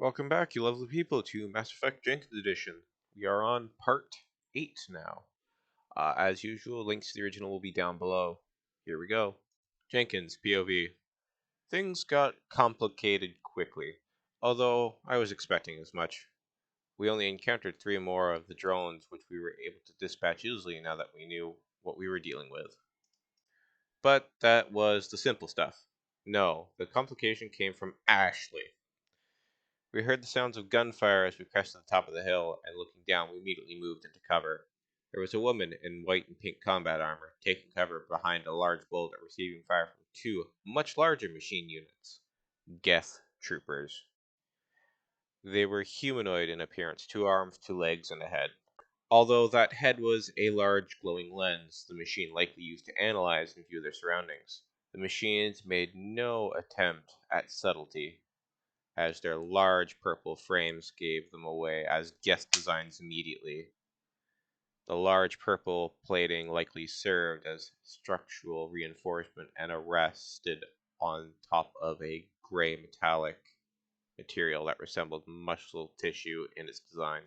Welcome back, you lovely people, to Mass Effect Jenkins Edition. We are on part 8 now. As usual, links to the original will be down below. Here we go. Jenkins, POV. Things got complicated quickly, although I was expecting as much. We only encountered 3 more of the drones, which we were able to dispatch easily now that we knew what we were dealing with. But that was the simple stuff. No, the complication came from Ashley. We heard the sounds of gunfire as we crested the top of the hill, and looking down, we immediately moved into cover. There was a woman in white and pink combat armor, taking cover behind a large boulder, receiving fire from 2 much larger machine units. Geth troopers. They were humanoid in appearance, 2 arms, 2 legs, and a head. Although that head was a large glowing lens the machine likely used to analyze and view their surroundings. The machines made no attempt at subtlety, as their large purple frames gave them away as guest designs immediately. The large purple plating likely served as structural reinforcement and rested on top of a gray metallic material that resembled muscle tissue in its design.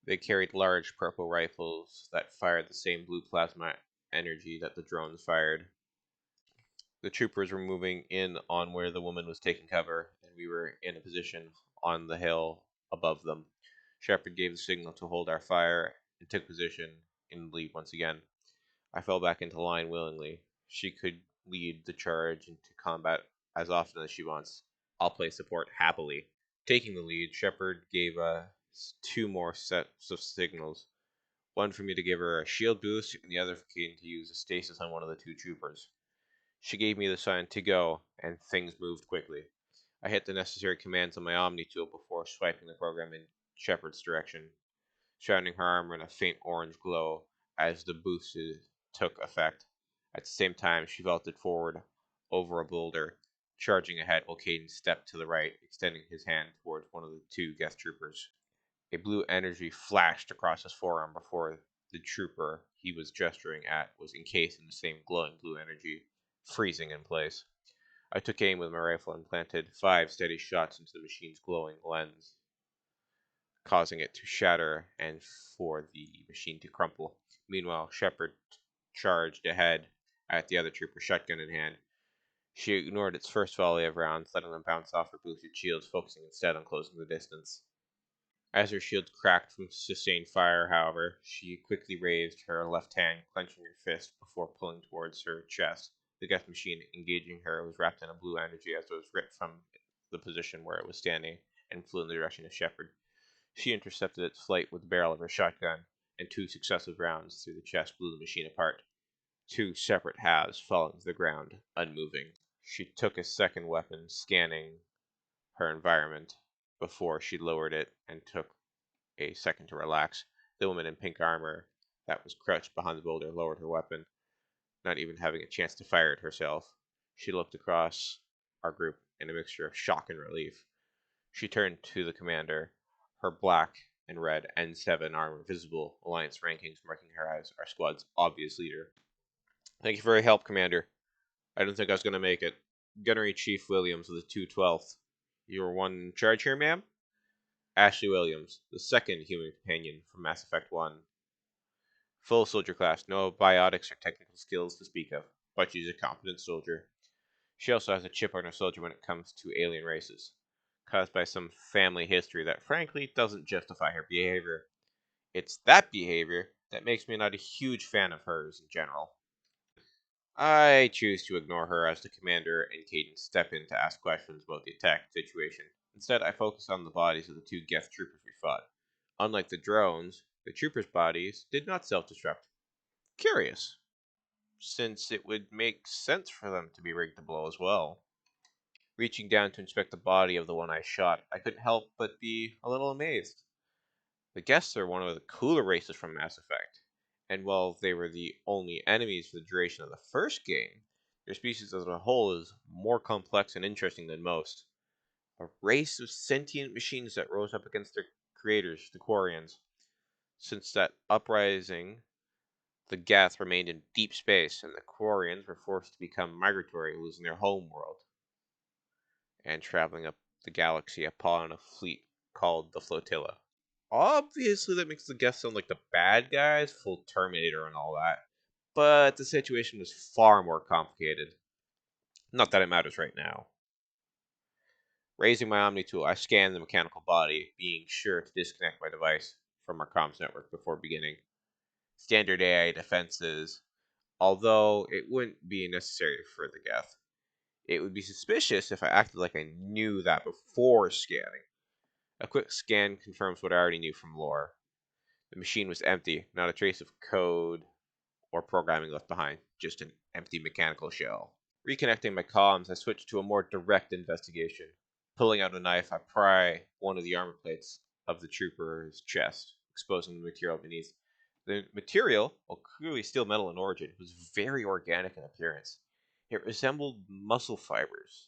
They carried large purple rifles that fired the same blue plasma energy that the drones fired. The troopers were moving in on where the woman was taking cover, and we were in a position on the hill above them. Shepard gave the signal to hold our fire and took position in the lead once again. I fell back into line willingly. She could lead the charge into combat as often as she wants. I'll play support happily. Taking the lead, Shepard gave us 2 more sets of signals. One for me to give her a shield boost, and the other for Caden to use a stasis on one of the 2 troopers. She gave me the sign to go, and things moved quickly. I hit the necessary commands on my Omni tool before swiping the program in Shepard's direction, shrouding her armor in a faint orange glow as the boost took effect. At the same time, she vaulted forward over a boulder, charging ahead while Caden stepped to the right, extending his hand towards one of the 2 Geth troopers. A blue energy flashed across his forearm before the trooper he was gesturing at was encased in the same glowing blue energy, freezing in place. I took aim with my rifle and planted 5 steady shots into the machine's glowing lens, causing it to shatter and for the machine to crumple. Meanwhile, Shepard charged ahead at the other trooper, shotgun in hand. She ignored its first volley of rounds, letting them bounce off her boosted shields, focusing instead on closing the distance. As her shield cracked from sustained fire, however, she quickly raised her left hand, clenching her fist before pulling towards her chest. The Geth machine engaging her was wrapped in a blue energy as it was ripped from the position where it was standing and flew in the direction of Shepard. She intercepted its flight with the barrel of her shotgun, and 2 successive rounds through the chest blew the machine apart, 2 separate halves falling to the ground, unmoving. She took a second weapon, scanning her environment before she lowered it and took a second to relax. The woman in pink armor that was crouched behind the boulder lowered her weapon, not even having a chance to fire it herself. She looked across our group in a mixture of shock and relief. She turned to the commander, her black and red N7 armor visible, Alliance rankings marking her as our squad's obvious leader. Thank you for your help, Commander. I don't think I was going to make it. Gunnery Chief Williams of the 212th. You were one in charge here, ma'am? Ashley Williams, the second human companion from Mass Effect 1. Full soldier class, no biotics or technical skills to speak of, but she's a competent soldier. She also has a chip on her soldier when it comes to alien races, caused by some family history that frankly doesn't justify her behavior. It's that behavior that makes me not a huge fan of hers in general. I choose to ignore her as the commander and Cadence step in to ask questions about the attack situation. Instead, I focus on the bodies of the 2 Geth troopers we fought. Unlike the drones, the troopers' bodies did not self-destruct. Curious, since it would make sense for them to be rigged to blow as well. Reaching down to inspect the body of the one I shot, I couldn't help but be a little amazed. The Geths are one of the cooler races from Mass Effect, and while they were the only enemies for the duration of the first game, their species as a whole is more complex and interesting than most. A race of sentient machines that rose up against their creators, the Quarians. Since that uprising, the Geth remained in deep space, and the Quarians were forced to become migratory, losing their home world, and traveling up the galaxy upon a fleet called the Flotilla. Obviously, that makes the Geth sound like the bad guys, full Terminator and all that. But the situation was far more complicated. Not that it matters right now. Raising my Omni tool, I scanned the mechanical body, being sure to disconnect my device from our comms network before beginning. Standard AI defenses, although it wouldn't be necessary for the Geth. It would be suspicious if I acted like I knew that before scanning. A quick scan confirms what I already knew from lore. The machine was empty, not a trace of code or programming left behind, just an empty mechanical shell. Reconnecting my comms, I switched to a more direct investigation. Pulling out a knife, I pry one of the armor plates of the trooper's chest, exposing the material beneath. The material, while clearly steel metal in origin, was very organic in appearance. It resembled muscle fibers.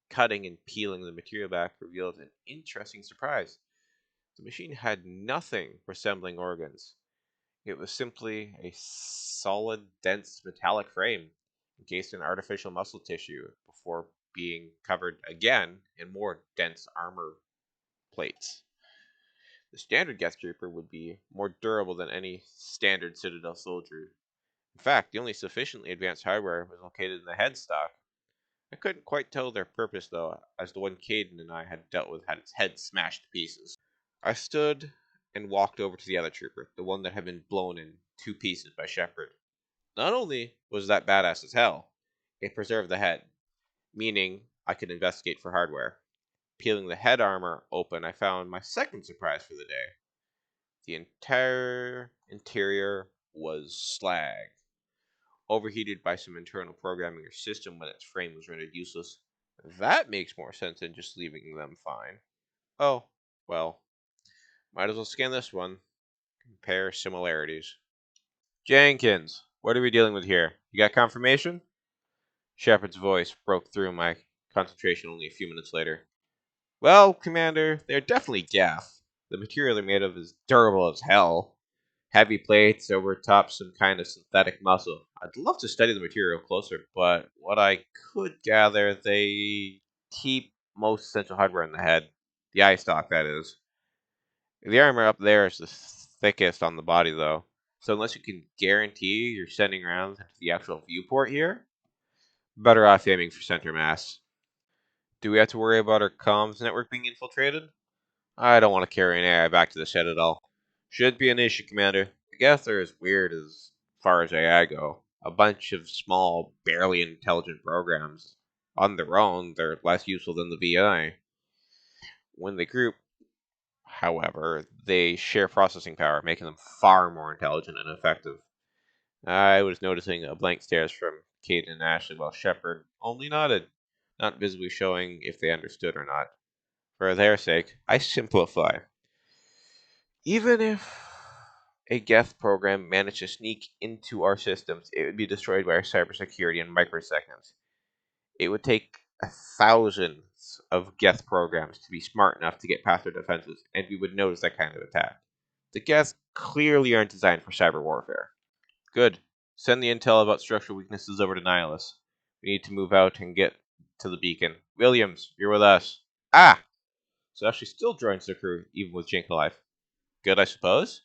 Cutting and peeling the material back revealed an interesting surprise. The machine had nothing resembling organs. It was simply a solid, dense metallic frame encased in artificial muscle tissue before being covered again in more dense armor plates. The standard Geth Trooper would be more durable than any standard Citadel soldier. In fact, the only sufficiently advanced hardware was located in the headstock. I couldn't quite tell their purpose, though, as the one Caden and I had dealt with had its head smashed to pieces. I stood and walked over to the other trooper, the one that had been blown in two pieces by Shepard. Not only was that badass as hell, it preserved the head, meaning I could investigate for hardware. Peeling the head armor open, I found my second surprise for the day. The entire interior was slag, overheated by some internal programming or system when its frame was rendered useless. That makes more sense than just leaving them fine. Oh, well, might as well scan this one. Compare similarities. Jenkins, what are we dealing with here? You got confirmation? Shepard's voice broke through my concentration only a few minutes later. Well, Commander, they're definitely Geth. The material they're made of is durable as hell. Heavy plates over top some kind of synthetic muscle. I'd love to study the material closer, but what I could gather, they keep most essential hardware in the head. The eye stock, that is. The armor up there is the thickest on the body, though. So unless you can guarantee you're sending rounds into the actual viewport here, better off aiming for center mass. Do we have to worry about our comms network being infiltrated? I don't want to carry an AI back to the shed at all. Should be an issue, Commander. I guess they're as weird as far as AI go. A bunch of small, barely intelligent programs. On their own, they're less useful than the VI. When they group, however, they share processing power, making them far more intelligent and effective. I was noticing a blank stares from Kate and Ashley while Shepard only nodded, not visibly showing if they understood or not. For their sake, I simplify. Even if a Geth program managed to sneak into our systems, it would be destroyed by our cybersecurity in microseconds. It would take thousands of Geth programs to be smart enough to get past our defenses, and we would notice that kind of attack. The Geths clearly aren't designed for cyber warfare. Good. Send the intel about structural weaknesses over to Nihilus. We need to move out and get to the beacon. Williams, you're with us. Ah! So Ashley still joins the crew, even with Jink alive. Good, I suppose?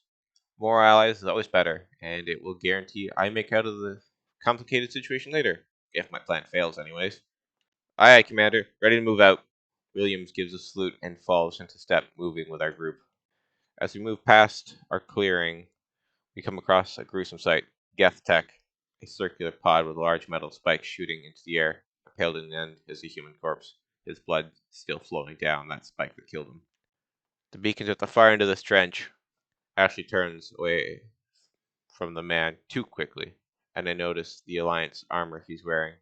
More allies is always better, and it will guarantee I make out of the complicated situation later. If my plan fails, anyways. Aye, aye, Commander. Ready to move out. Williams gives a salute and falls into step, moving with our group. As we move past our clearing, we come across a gruesome sight. Geth Tech, a circular pod with a large metal spike shooting into the air. Impaled in the end is a human corpse, his blood still flowing down that spike that killed him. The beacon's at the far end of this trench. Ashley turns away from the man too quickly, and I notice the Alliance armor he's wearing.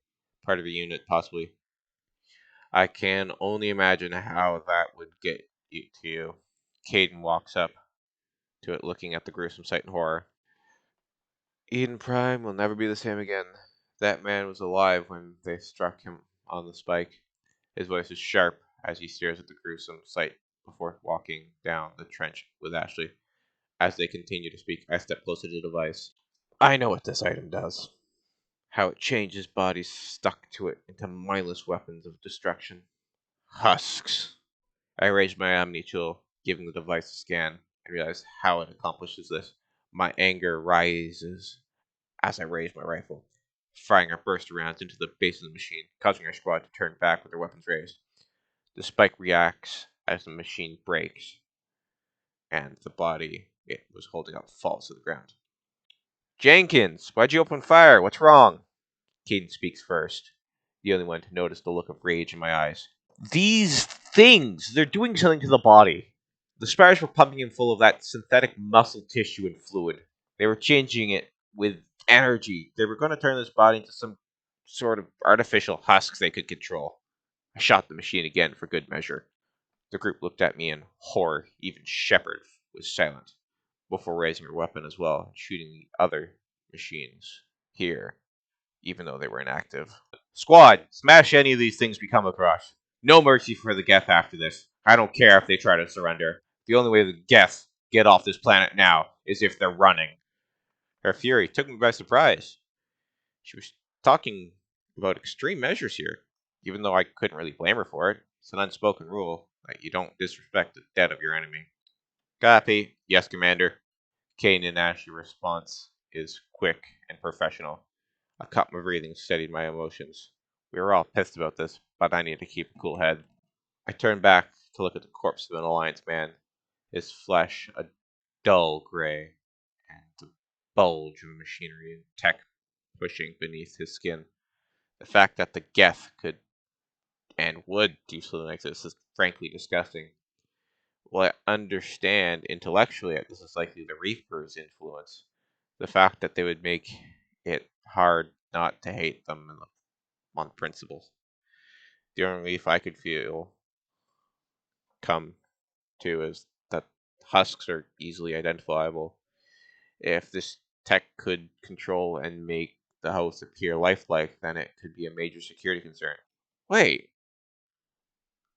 Part of a unit, possibly. I can only imagine how that would get to you. Caden walks up to it, looking at the gruesome sight in horror. Eden Prime will never be the same again. That man was alive when they struck him on the spike. His voice is sharp as he stares at the gruesome sight before walking down the trench with Ashley. As they continue to speak, I step closer to the device. I know what this item does. How it changes bodies stuck to it into mindless weapons of destruction. Husks. I raised my Omni tool, giving the device a scan, and realized how it accomplishes this. My anger rises as I raise my rifle, firing a burst of rounds into the base of the machine, causing our squad to turn back with their weapons raised. The spike reacts as the machine breaks, and the body it was holding up falls to the ground. Jenkins, why'd you open fire? What's wrong? Caden speaks first, the only one to notice the look of rage in my eyes. These things, they're doing something to the body. The spiders were pumping him full of that synthetic muscle tissue and fluid. They were changing it with energy. They were going to turn this body into some sort of artificial husks they could control. I shot the machine again for good measure. The group looked at me in horror. Even Shepard was silent before raising her weapon as well and shooting the other machines here, even though they were inactive. Squad, smash any of these things we come across. No mercy for the Geth after this. I don't care if they try to surrender. The only way the Geth get off this planet now is if they're running. Her fury took me by surprise. She was talking about extreme measures here, even though I couldn't really blame her for it. It's an unspoken rule that you don't disrespect the dead of your enemy. Copy. Yes, Commander. Kane and Ashley's response is quick and professional. I caught my breathing, steadied my emotions. We were all pissed about this, but I needed to keep a cool head. I turned back to look at the corpse of an Alliance man, his flesh a dull gray, and the bulge of machinery and tech pushing beneath his skin. The fact that the Geth could and would do something like this is frankly disgusting. Well, I understand intellectually that this is likely the Reaper's influence. The fact that they would make it hard not to hate them on principle. The only relief I could feel come to is that husks are easily identifiable. If this tech could control and make the host appear lifelike, then it could be a major security concern. Wait,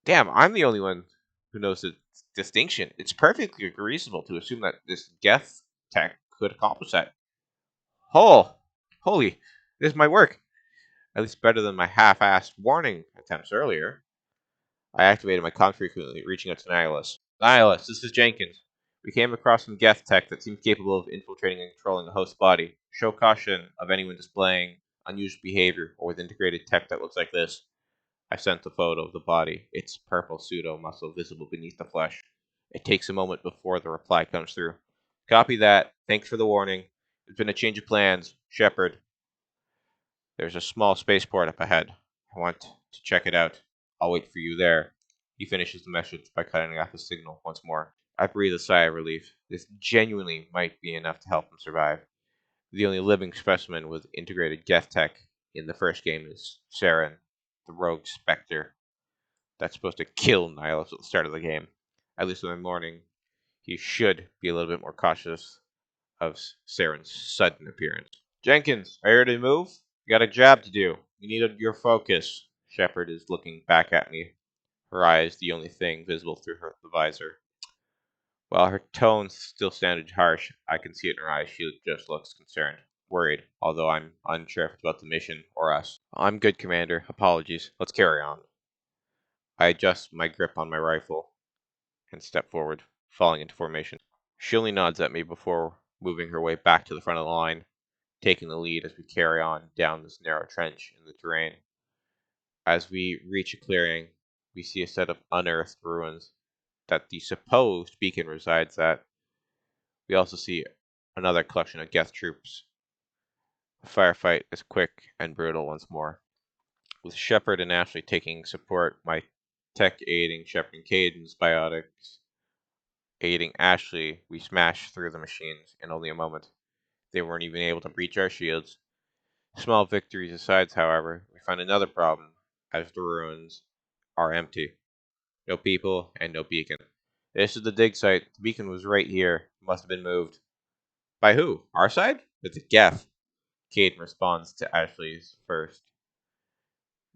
damn, I'm the only one who knows the distinction. It's perfectly reasonable to assume that this Geth tech could accomplish that. Oh, holy, this might work. At least better than my half-assed warning attempts earlier. I activated my comm frequently, reaching out to Nihilus. Nihilus, this is Jenkins. We came across some Geth tech that seems capable of infiltrating and controlling the host body. Show caution of anyone displaying unusual behavior or with integrated tech that looks like this. I sent a photo of the body, its purple pseudo-muscle visible beneath the flesh. It takes a moment before the reply comes through. Copy that. Thanks for the warning. There's been a change of plans. Shepard. There's a small spaceport up ahead. I want to check it out. I'll wait for you there. He finishes the message by cutting off his signal once more. I breathe a sigh of relief. This genuinely might be enough to help him survive. The only living specimen with integrated Geth tech in the first game is Saren, the rogue Spectre. That's supposed to kill Nihilus at the start of the game. At least in the morning, he should be a little bit more cautious of Saren's sudden appearance. Jenkins, are you ready to move? You got a job to do. We need your focus. Shepard is looking back at me, her eyes the only thing visible through the visor. While her tone still sounded harsh, I can see it in her eyes. She just looks concerned, worried, although I'm unsure if it's about the mission or us. I'm good, Commander. Apologies. Let's carry on. I adjust my grip on my rifle and step forward, falling into formation. She only nods at me before moving her way back to the front of the line, taking the lead as we carry on down this narrow trench in the terrain. As we reach a clearing, we see a set of unearthed ruins that the supposed beacon resides at. We also see another collection of Geth troops. The firefight is quick and brutal once more, with Shepard and Ashley taking support, my tech aiding Shepard and Caden's biotics aiding Ashley. We smash through the machines in only a moment. They weren't even able to breach our shields. Small victories aside, however, we find another problem, as the ruins are empty. No people and no beacon. This is the dig site. The beacon was right here. It must have been moved. By who? Our side? It's a Geth. Caden responds to Ashley's first.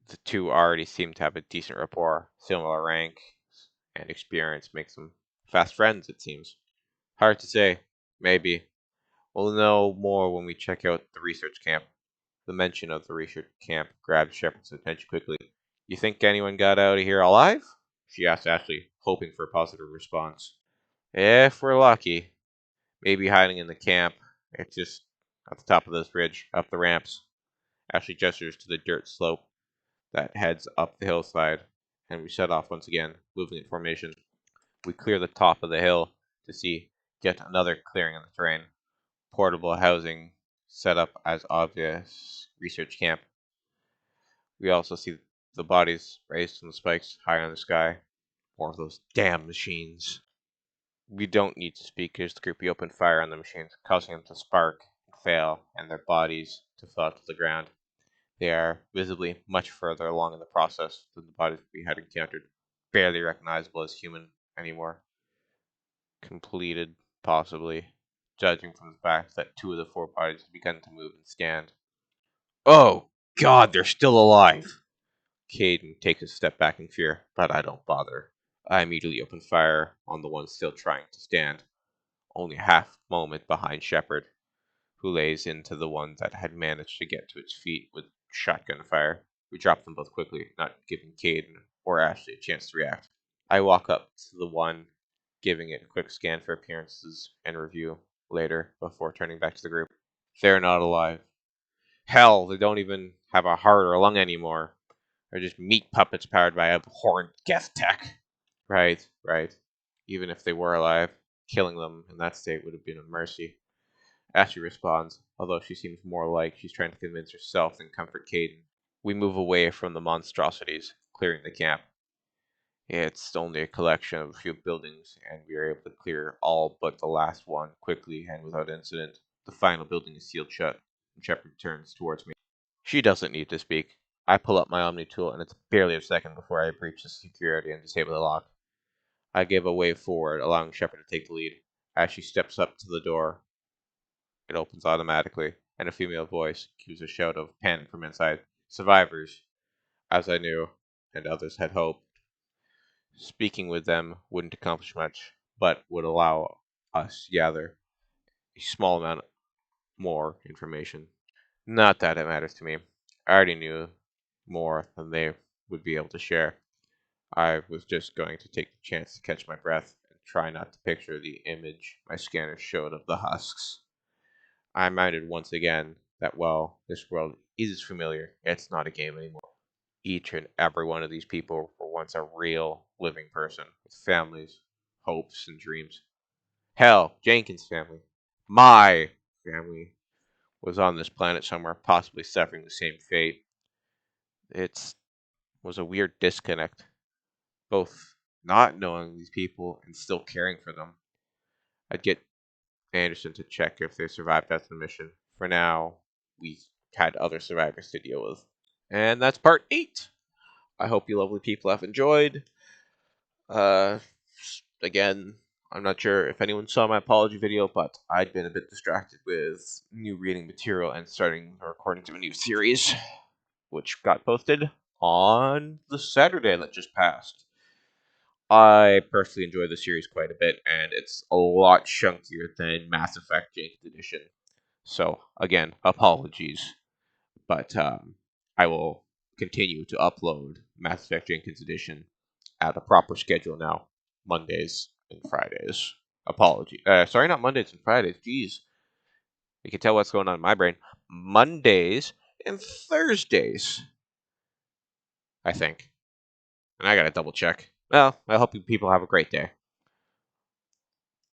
The two already seem to have a decent rapport. Similar rank and experience makes them fast friends, it seems. Hard to say. Maybe. We'll know more when we check out the research camp. The mention of the research camp grabbed Shepard's attention quickly. You think anyone got out of here alive? She asked Ashley, hoping for a positive response. If we're lucky, maybe hiding in the camp. It's just at the top of this ridge, up the ramps. Ashley gestures to the dirt slope that heads up the hillside, and we set off once again, moving in formation. We clear the top of the hill to see yet another clearing in the terrain. Portable housing set up as obvious research camp. We also see the bodies raised from the spikes high in the sky. More of those damn machines. We don't need to speak as the group opened fire on the machines, causing them to spark and fail, and their bodies to fall to the ground. They are visibly much further along in the process than the bodies we had encountered, barely recognizable as human anymore. Completed, possibly, judging from the fact that 2 of the 4 bodies have begun to move and stand. Oh, God, they're still alive! Caden takes a step back in fear, but I don't bother. I immediately open fire on the one still trying to stand, only a half moment behind Shepard, who lays into the one that had managed to get to its feet with shotgun fire. We drop them both quickly, not giving Caden or Ashley a chance to react. I walk up to the one, giving it a quick scan for appearances and review later before turning back to the group. They're not alive. Hell, they don't even have a heart or a lung anymore. They're just meat puppets powered by a horned geth tech. Right, right. Even if they were alive, killing them in that state would have been a mercy. Ashley responds, although she seems more like she's trying to convince herself than comfort Caden. We move away from the monstrosities, clearing the camp. It's only a collection of a few buildings, and we are able to clear all but the last one quickly and without incident. The final building is sealed shut, and Shepard turns towards me. She doesn't need to speak. I pull up my Omni tool, and it's barely a second before I breach the security and disable the lock. I give a way forward, allowing Shepard to take the lead. As she steps up to the door, it opens automatically, and a female voice gives a shout of panic from inside. Survivors, as I knew, and others had hoped. Speaking with them wouldn't accomplish much, but would allow us to gather a small amount more information. Not that it matters to me. I already knew more than they would be able to share. I was just going to take the chance to catch my breath and try not to picture the image my scanner showed of the husks. I reminded once again that while this world is familiar, it's not a game anymore. Each and every one of these people were once a real, living person with families, hopes, and dreams. Hell, Jenkins' family, my family, was on this planet somewhere, possibly suffering the same fate. It was a weird disconnect, both not knowing these people and still caring for them. I'd get Anderson to check if they survived after the mission. For now, we had other survivors to deal with. And that's part 8. I hope you lovely people have enjoyed. Uh, Again, I'm not sure if anyone saw my apology video, but I'd been a bit distracted with new reading material and starting recording to a new series, which got posted on the Saturday that just passed. I personally enjoy the series quite a bit, and it's a lot chunkier than Mass Effect Jenkins Edition. So, again, apologies, but I will continue to upload Mass Effect Jenkins Edition at a proper schedule now, Mondays and Fridays. Sorry, not Mondays and Fridays. Jeez, you can tell what's going on in my brain. Mondays and Thursdays, I think. And I gotta double check. Well, I hope you people have a great day.